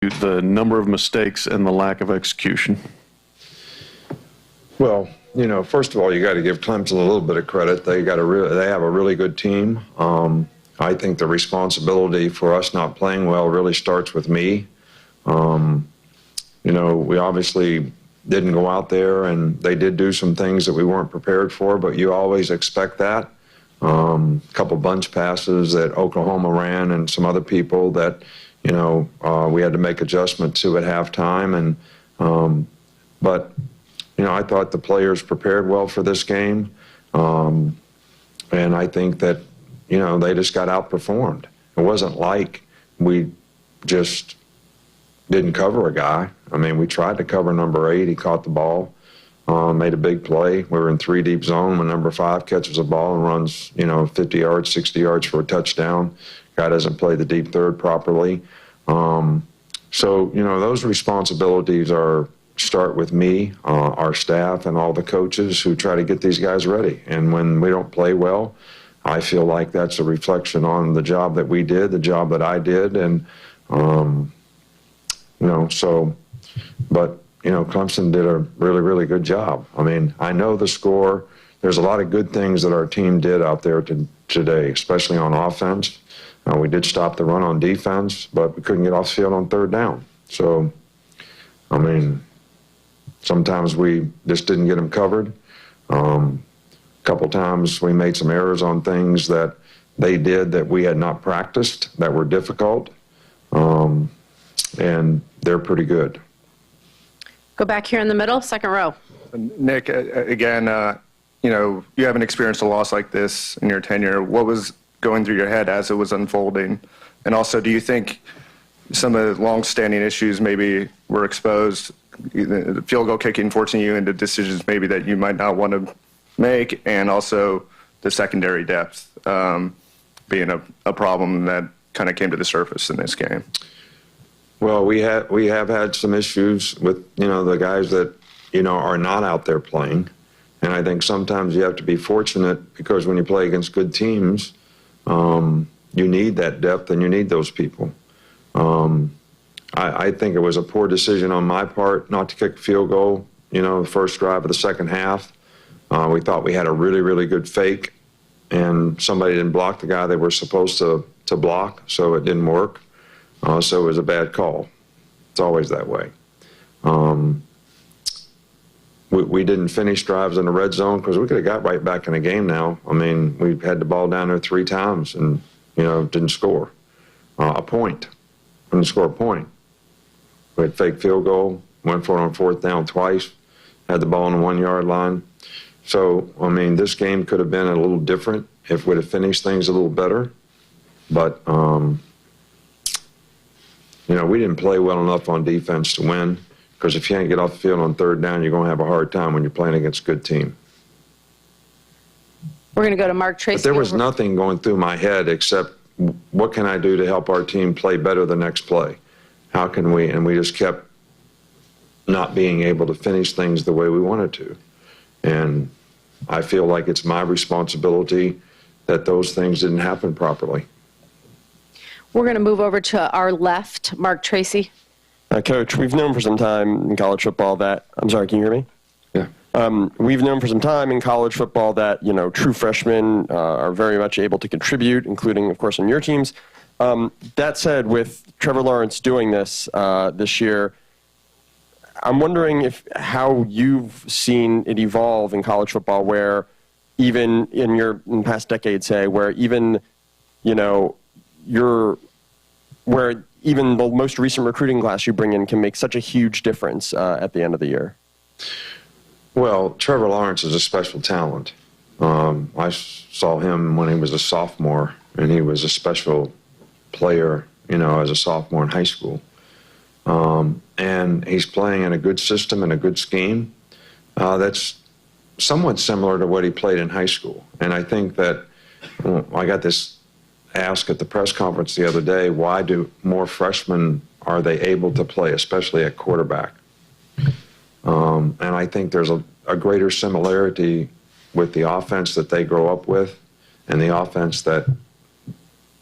the number of mistakes and the lack of execution? Well, first of all, you got to give Clemson a little bit of credit. They have a really good team. I think the responsibility for us not playing well really starts with me. We obviously didn't go out there, and they did do some things that we weren't prepared for, but you always expect that. A couple bunch passes that Oklahoma ran and some other people that, we had to make adjustments to at halftime. But I thought the players prepared well for this game. And I think that, they just got outperformed. It wasn't like we just didn't cover a guy. I mean, we tried to cover number 8. He caught the ball, made a big play. We were in 3 deep zone when number 5 catches a ball and runs, 50 yards, 60 yards for a touchdown. Guy doesn't play the deep third properly. Those responsibilities start with me, our staff, and all the coaches who try to get these guys ready. And when we don't play well, I feel like that's a reflection on the job that we did, the job that I did, and Clemson did a really, really good job. I mean, I know the score. There's a lot of good things that our team did out there today, especially on offense. We did stop the run on defense, but we couldn't get off the field on 3rd down. So, I mean, sometimes we just didn't get them covered. A couple times we made some errors on things that they did that we had not practiced that were difficult, and they're pretty good. Go back here in the middle, second row. Nick, again, you haven't experienced a loss like this in your tenure. What was going through your head as it was unfolding? And also, do you think some of the long-standing issues maybe were exposed, the field goal kicking forcing you into decisions maybe that you might not want to make, and also the secondary depth being a problem that kind of came to the surface in this game? Well, we have had some issues with, the guys that, are not out there playing. And I think sometimes you have to be fortunate because when you play against good teams, you need that depth and you need those people. I think it was a poor decision on my part not to kick a field goal, the first drive of the second half. We thought we had a really, really good fake, and somebody didn't block the guy they were supposed to block, so it didn't work. So it was a bad call. It's always that way. We didn't finish drives in the red zone because we could have got right back in the game now. I mean, we had the ball down there 3 times and, didn't score a point. Didn't score a point. We had fake field goal, went for it on 4th down twice, had the ball on the 1-yard line. So, I mean, this game could have been a little different if we'd have finished things a little better. But, we didn't play well enough on defense to win, because if you can't get off the field on 3rd down, you're going to have a hard time when you're playing against a good team. We're going to go to Mark Tracy. But there was nothing going through my head except what can I do to help our team play better the next play? How can we? And we just kept not being able to finish things the way we wanted to. And I feel like it's my responsibility that those things didn't happen properly. We're going to move over to our left, Mark Tracy. Coach, we've known for some time in college football that, I'm sorry, can you hear me? Yeah. We've known for some time in college football that, true freshmen are very much able to contribute, including, of course, on your teams. That said, with Trevor Lawrence doing this this year, I'm wondering how you've seen it evolve in college football, where even in the past decade, say, where even, where even the most recent recruiting class you bring in can make such a huge difference at the end of the year? Well, Trevor Lawrence is a special talent. I saw him when he was a sophomore, and he was a special player, as a sophomore in high school. And he's playing in a good system and a good scheme that's somewhat similar to what he played in high school. And I think that I got this ask at the press conference the other day, why do more freshmen, are they able to play, especially at quarterback? And I think there's a greater similarity with the offense that they grow up with and the offense that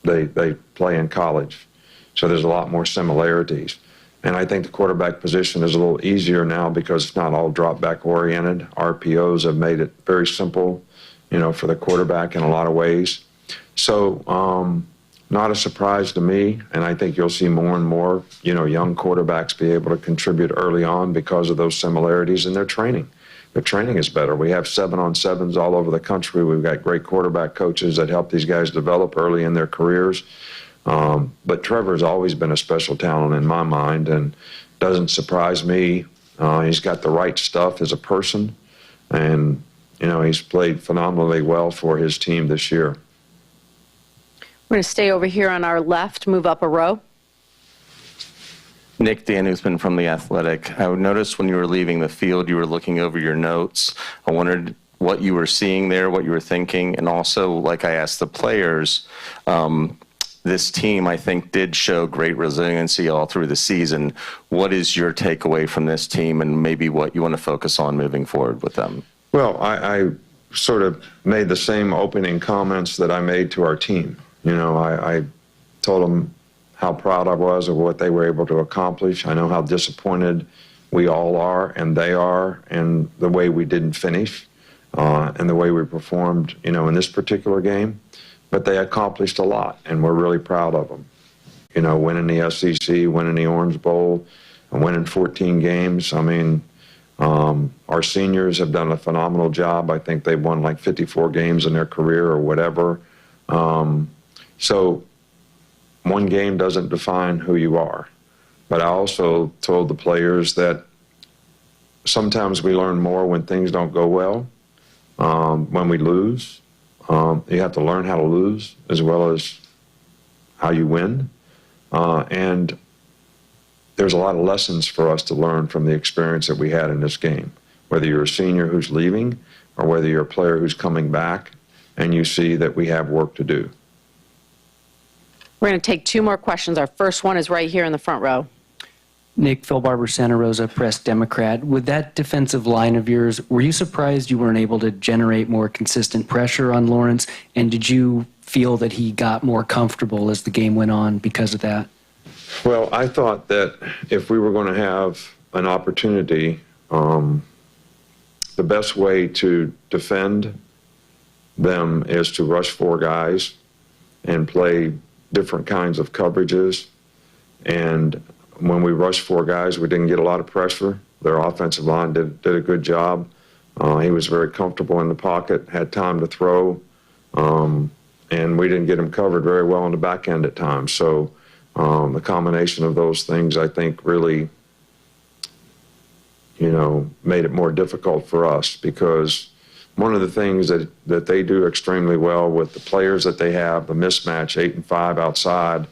they play in college. So there's a lot more similarities. And I think the quarterback position is a little easier now because it's not all drop back oriented. RPOs have made it very simple, for the quarterback in a lot of ways. So not a surprise to me. And I think you'll see more and more, young quarterbacks be able to contribute early on because of those similarities in their training. Their training is better. We have 7-on-7s all over the country. We've got great quarterback coaches that help these guys develop early in their careers. But Trevor's always been a special talent in my mind, and doesn't surprise me. He's got the right stuff as a person, and, he's played phenomenally well for his team this year. We're going to stay over here on our left, move up a row. Nick, Dan Usman from The Athletic. I noticed when you were leaving the field, you were looking over your notes. I wondered what you were seeing there, what you were thinking, and also, like I asked the players, this team, I think, did show great resiliency all through the season. What is your takeaway from this team, and maybe what you want to focus on moving forward with them? Well, I sort of made the same opening comments that I made to our team. I told them how proud I was of what they were able to accomplish. I know how disappointed we all are, and they are, and the way we didn't finish, and the way we performed, in this particular game. But they accomplished a lot, and we're really proud of them. Winning the SEC, winning the Orange Bowl, and winning 14 games. I mean, our seniors have done a phenomenal job. I think they've won like 54 games in their career or whatever. So one game doesn't define who you are. But I also told the players that sometimes we learn more when things don't go well, when we lose. You have to learn how to lose as well as how you win. And there's a lot of lessons for us to learn from the experience that we had in this game. Whether you're a senior who's leaving or whether you're a player who's coming back and you see that we have work to do. We're going to take 2 more questions. Our first one is right here in the front row. Nick, Phil Barber, Santa Rosa, Press Democrat. With that defensive line of yours, were you surprised you weren't able to generate more consistent pressure on Lawrence? And did you feel that he got more comfortable as the game went on because of that? Well, I thought that if we were going to have an opportunity, the best way to defend them is to rush 4 guys and play different kinds of coverages. And when we rushed 4 guys, we didn't get a lot of pressure. Their offensive line did a good job. He was very comfortable in the pocket, had time to throw, and we didn't get him covered very well on the back end at times. So the combination of those things, I think, really, made it more difficult for us, because one of the things that they do extremely well with the players that they have, the mismatch 8 and 5 outside,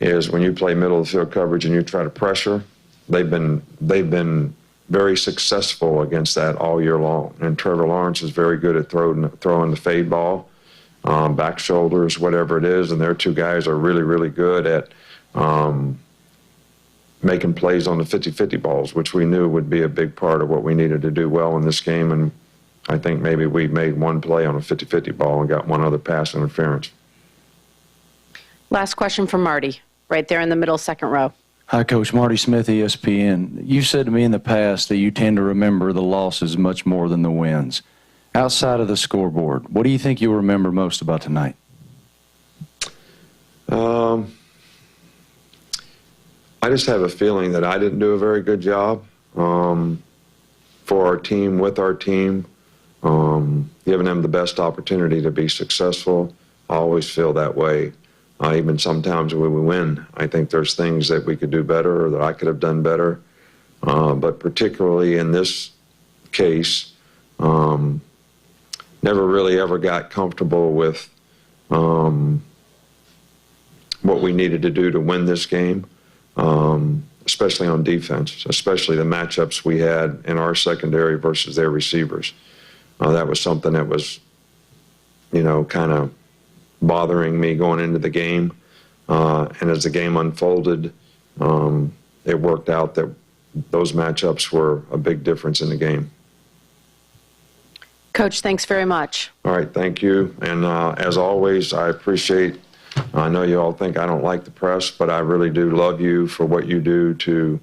is when you play middle of the field coverage and you try to pressure, they've been very successful against that all year long. And Trevor Lawrence is very good at throwing the fade ball, back shoulders, whatever it is, and their 2 guys are really, really good at making plays on the 50-50 balls, which we knew would be a big part of what we needed to do well in this game. And I think maybe we made 1 play on a 50-50 ball and got 1 other pass interference. Last question from Marty, right there in the middle, second row. Hi, Coach. Marty Smith, ESPN. You've said to me in the past that you tend to remember the losses much more than the wins. Outside of the scoreboard, what do you think you'll remember most about tonight? I just have a feeling that I didn't do a very good job for our team, with our team, giving them the best opportunity to be successful. I always feel that way. Even sometimes when we win, I think there's things that we could do better or that I could have done better. But particularly in this case, never really ever got comfortable with what we needed to do to win this game, especially on defense, especially the matchups we had in our secondary versus their receivers. That was something that was, kind of bothering me going into the game. And as the game unfolded, it worked out that those matchups were a big difference in the game. Coach, thanks very much. All right, thank you. And as always, I appreciate I know you all think I don't like the press, but I really do love you for what you do to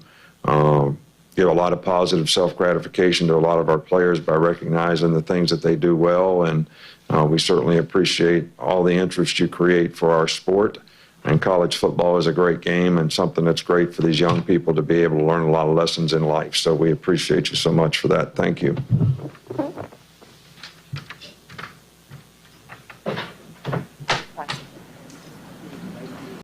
give a lot of positive self-gratification to a lot of our players by recognizing the things that they do well. And we certainly appreciate all the interest you create for our sport. And college football is a great game and something that's great for these young people to be able to learn a lot of lessons in life. So we appreciate you so much for that. Thank you.